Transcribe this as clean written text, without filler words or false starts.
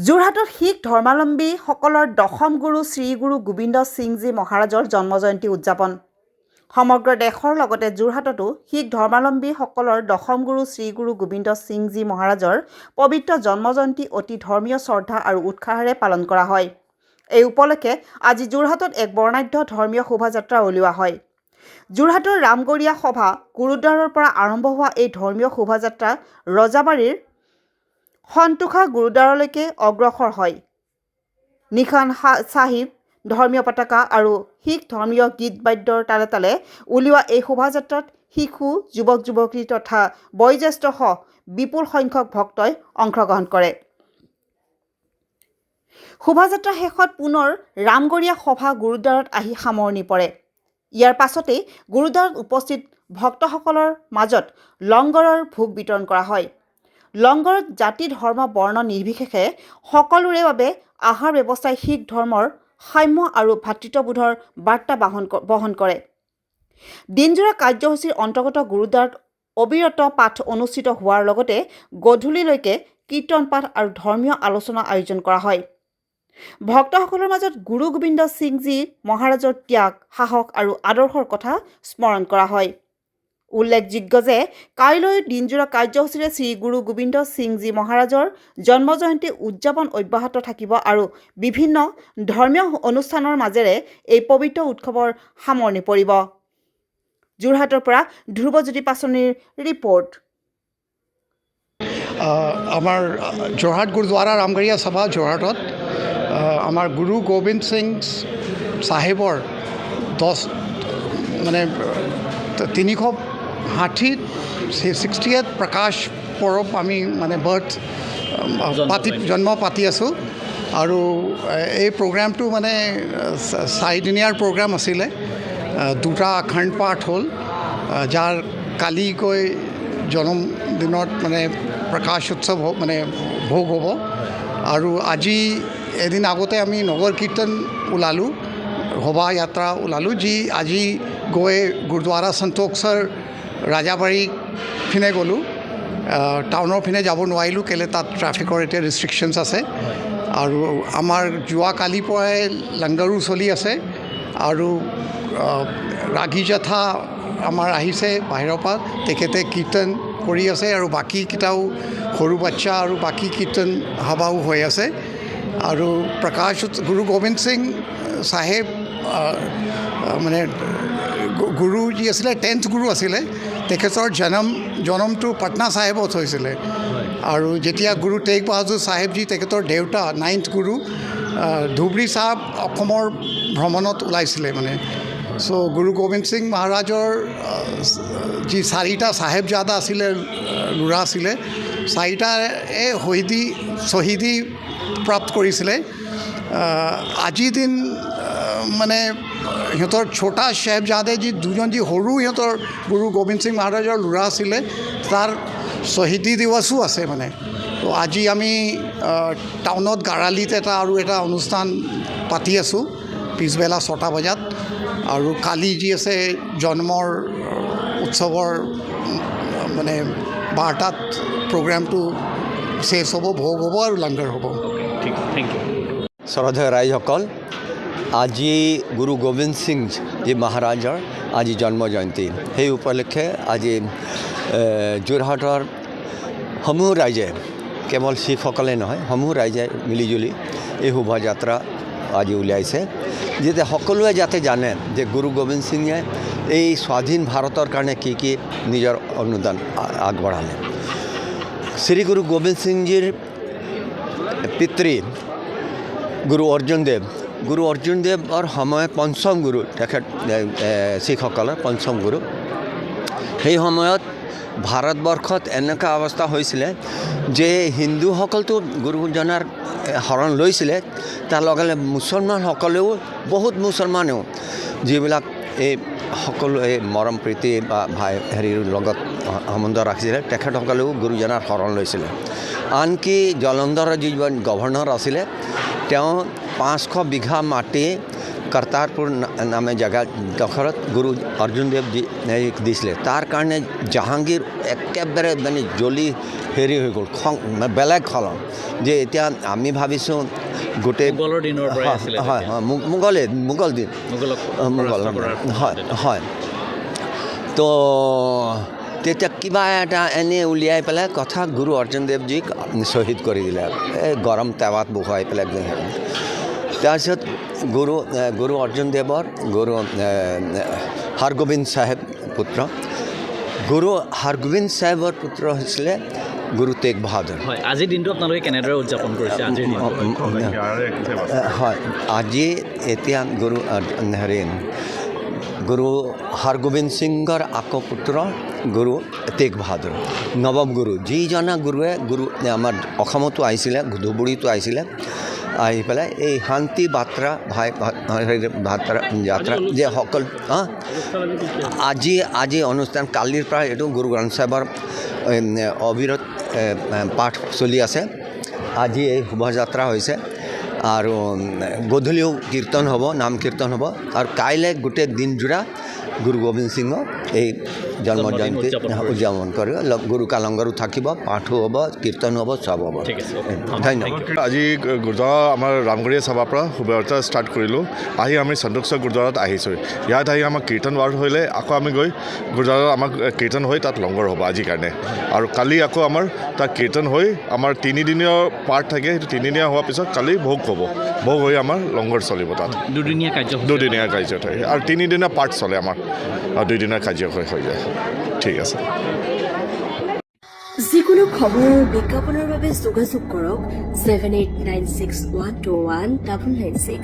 যোৰহাটত শিখ ধৰ্মাৱলম্বীসকলৰ দশম গুৰু শ্ৰী গুৰু গোবিন্দ সিংজী মহাৰাজৰ জন্মজয়ন্তী উদযাপন। সমগ্ৰ দেশৰ লগতে যোৰহাটতো শিখ ধৰ্মাৱলম্বীসকলৰ দশম গুৰু শ্ৰী গুৰু গোবিন্দ সিংজী মহাৰাজৰ পবিত্ৰ জন্মজয়ন্তী অতি ধৰ্মীয় শ্ৰদ্ধা আৰু উৎসাহেৰে পালন কৰা হয়। এই উপলক্ষে আজি যোৰহাটত এক বৰ্ণাঢ্য ধৰ্মীয় শোভাযাত্ৰা উলিওৱা হয়। যোৰহাটৰ ৰামগড়ীয়া সভা গুৰুদ্বাৰৰ পৰা আৰম্ভ হোৱা এই ধৰ্মীয় শোভাযাত্ৰা ৰজাবাৰীৰ সন্তোষা গুৰুদ্বাৰলৈকে অগ্ৰসৰ হয়। নিশান চাহিব ধৰ্মীয় পতাকা আৰু শিখ ধৰ্মীয় গীত বাদ্যৰ তালে তালে উলিওৱা এই শোভাযাত্ৰাত শিশু যুৱক যুৱতী তথা বয়োজ্যেষ্ঠসহ বিপুল সংখ্যক ভক্তই অংশগ্ৰহণ কৰে। শোভাযাত্ৰা শেষত পুনৰ ৰামগড়ীয়া সভা গুৰুদ্বাৰত আহি সামৰণি পৰে। ইয়াৰ পাছতেই গুৰুদ্বাৰত উপস্থিত ভক্তসকলৰ মাজত লংগৰৰ ভোগ বিতৰণ কৰা হয়। লংগৰত জাতি ধৰ্ম বৰ্ণ নিৰ্বিশেষে সকলোৰে বাবে আহাৰ ব্যৱস্থাই শিখ ধৰ্মৰ সাম্য আৰু ভাতৃত্ববোধৰ বাৰ্তা বহন কৰে। দিনজোৰা কাৰ্যসূচীৰ অন্তৰ্গত গুৰুদ্বাৰত অবিৰত পাঠ অনুষ্ঠিত হোৱাৰ লগতে গধূলিলৈকে কীৰ্তন পাঠ আৰু ধৰ্মীয় আলোচনা আয়োজন কৰা হয়। ভক্তসকলৰ মাজত গুৰু গোবিন্দ সিংজী মহাৰাজৰ ত্যাগ সাহস আৰু আদৰ্শৰ কথা স্মৰণ কৰা হয়। উল্লেখযোগ্য যে কাইলৈ দিনজোৰা কাৰ্যসূচীৰে শ্ৰী গুৰু গোবিন্দ সিংজী মহাৰাজৰ জন্মজয়ন্তী উদযাপন অব্যাহত থাকিব আৰু বিভিন্ন ধৰ্মীয় অনুষ্ঠানৰ মাজেৰে এই পবিত্ৰ উৎসৱৰ সামৰণি পৰিব। যোৰহাটৰ পৰা ধ্ৰুৱজ্যোতি পাচনিৰ ৰিপৰ্ট। আমাৰ যোৰহাট গুৰুদ্বাৰা ৰামগড়ীয়া সভা যোৰহাটত আমাৰ গুৰু গোবিন্দ সিং চাহেবৰ 360th প্ৰকাশ পৰৱ আমি বাৰ্থ জন্ম পাতি আছোঁ আৰু এই প্ৰগ্ৰামটো 4দিনীয়াৰ প্ৰগ্ৰাম আছিলে। 2টা আখণ্ড পাঠ হ'ল, যাৰ কালিকৈ জন্মদিনত প্ৰকাশ উৎসৱ ভোগ হ'ব আৰু আজি এদিন আগতে আমি নগৰ কীৰ্তন ওলালোঁ, শোভাযাত্ৰা ওলালোঁ, যি আজি গৈ গুৰুদ্বাৰা সন্তোষৰ ৰাজাবাৰী পিনে গ'লোঁ। টাউনৰ পিনে যাব নোৱাৰিলোঁ কেলৈ তাত ট্ৰাফিকৰ এতিয়া ৰেষ্ট্ৰিকশ্যনছ আছে। আৰু আমাৰ যোৱাকালিৰ পৰাই লংগৰো চলি আছে আৰু ৰাগী জেঠা আমাৰ আহিছে বাহিৰৰ পৰা, তেখেতে কীৰ্তন কৰি আছে আৰু বাকীকেইটাও সৰু বাচ্চা আৰু বাকী কীৰ্তন সভাও হৈ আছে। আৰু প্ৰকাশ গুৰু গোবিন্দ সিং চাহেব গুৰু যি আছিলে 10th গুৰু আছিলে। তেখেতৰ জন্মটো পাটনা চাহেবত হৈছিলে আৰু যেতিয়া গুৰু তেগ বাহাদুৰ চাহেবজী তেখেতৰ দেউতা 9th গুৰু ধুবৰী চাহাব অসমৰ ভ্ৰমণত ওলাইছিলে। গুৰু গোবিন্দ সিং মহাৰাজৰ যি 4টা চাহেবজাদা আছিলে, ল'ৰা আছিলে, 4টাই শ্বহীদী প্ৰাপ্ত কৰিছিলে। আজিৰ দিন সিহঁতৰ ছোটা চাহেবজাদে যি 2জন যি সৰু সিহঁতৰ গুৰু গোবিন্দ সিং মহাৰাজৰ ল'ৰা আছিলে, তাৰ শ্বহীদী দিৱসো আছে। তো আজি আমি টাউনত গাৰালিত এটা অনুষ্ঠান পাতি আছোঁ পিছবেলা 6টা বজাত। আৰু কালি যি আছে জন্মৰ উৎসৱৰ 12টাত প্ৰগ্ৰামটো শেষ হ'ব, ভোগ হ'ব আৰু লংগৰ হ'ব। Thank U. শ্ৰদ্ধেয় ৰাইজসকল, আজি গুৰু গোবিন্দ সিং যি মহাৰাজৰ আজি জন্ম জয়ন্তী, সেই উপলক্ষে আজি যোৰহাটৰ সমূহ ৰাইজে, কেৱল শিখসকলে নহয়, সমূহ ৰাইজে মিলিজুলি এই শোভাযাত্ৰা আজি উলিয়াইছে, যাতে সকলোৱে যাতে জানে যে গুৰু গোবিন্দ সিঙে এই স্বাধীন ভাৰতৰ কাৰণে কি কি নিজৰ অনুদান আগবঢ়ালে। শ্ৰী গুৰু গোবিন্দ সিংজীৰ পিতৃ গুৰু অৰ্জুন দেৱৰ সময়ত পঞ্চম গুৰু, তেখেত শিখসকলৰ পঞ্চম গুৰু। সেই সময়ত ভাৰতবৰ্ষত এনেকুৱা অৱস্থা হৈছিলে যে হিন্দুসকলতো গুৰুজনাৰ শৰণ লৈছিলে, তাৰ লগে লগে মুছলমানসকলেও বহুত মুছলমানেও যিবিলাক এই সকলো এই মৰম প্ৰীতি বা হেৰিৰ লগত সম্বন্ধ ৰাখিছিলে, তেখেতসকলেও গুৰুজনাৰ শৰণ লৈছিলে। আনকি জলন্ধৰৰ যিজন গভৰ্ণৰ আছিলে, তেওঁ 500 বিঘা মাটি কৰ্তাৰপুৰ নামে জেগা ডোখৰত গুৰু অৰ্জুন দেৱজী দিছিলে তাৰ কাৰণে জাহাংগীৰ একেবাৰে মানে জ্বলি হেৰি হৈ গ'ল খং বেলেগ খলং যে এতিয়া আমি ভাবিছোঁ গোটেই মোগলৰ দিনৰ পৰাই আছিলে হয় হয় মোগল দিন মোগল হয় হয় তো তেতিয়া কিবা এটা এনে উলিয়াই পেলাই কথা গুৰু অৰ্জুন দেৱজীক শ্বহীদ কৰি দিলে এই গৰম টাৱাত বহুৱাই পেলাই তাৰপিছত গুৰু অৰ্জুন দেৱৰ গুৰু হৰগোবিন্দ চাহেব পুত্ৰ গুৰু হৰগোবিন্দ চাহেবৰ পুত্ৰ হৈছিলে গুৰু তেগ বাহাদুৰ হয় আজিৰ দিনটো আপোনালোকে কেনেদৰে উদযাপন কৰিছে আজিৰ দিনটো হয় আজি এতিয়া গুৰু হৰগোবিন্দ সিঙৰ আকৌ পুত্ৰ গুৰু তেগ বাহাদুৰ নৱম গুৰু যিজনা গুৰুৱে আমাৰ অসমতো আহিছিলে ধুবুৰীতো আহিছিলে আহি পেলাই এই শান্তি বাৰ্তা যাত্ৰা যে সকল আজি অনুষ্ঠান কালিৰ পৰা এইটো গুৰু গ্ৰন্থ চাহেবৰ অবিৰত পাঠ চলি আছে আজি এই শোভাযাত্ৰা হৈছে আৰু গধূলিও কীৰ্তন হ'ব নাম কীৰ্তন হ'ব আৰু কাইলৈ গোটেই দিনজোৰা গুৰু গোবিন্দ সিঙৰ এই জন্ম জয়ন্তী উদযাপন কৰিব গুৰু কালংগৰো থাকিব পাঠো হ'ব কীৰ্তন হ'ব চব হ'ব ধন্যবাদ আজি গুৰুদ্বাৰা আমাৰ ৰামগড়ীয়া সভাৰ পৰা শোভাযাত্ৰা ষ্টাৰ্ট কৰিলোঁ আহি আমি চন্দুকচৰ গুৰুদ্বাৰত আহিছোঁ ইয়াত আহি আমাক কীৰ্তন ৱাৰ্ড হ'লে আকৌ আমি গৈ গুৰুদ্বাৰত আমাক কীৰ্তন হৈ তাত লংগৰ হ'ব আজিৰ কাৰণে আৰু কালি আকৌ আমাৰ তাত কীৰ্তন হৈ আমাৰ তিনিদিনীয়া পাঠ থাকে সেইটো তিনিদিনীয়া হোৱাৰ পিছত কালি ভোগ হ'ব ভোগ হৈ আমাৰ লংগৰ চলিব তাত দুদিনীয়া কাৰ্য থাকে আৰু তিনিদিনীয়া পাঠ চলে আমাৰ আৰু দুইদিনীয়া কাৰ্য হৈ যায় ঠিক আছে যিকোনো খবৰ আৰু বিজ্ঞাপনৰ বাবে যোগাযোগ কৰক 7896121996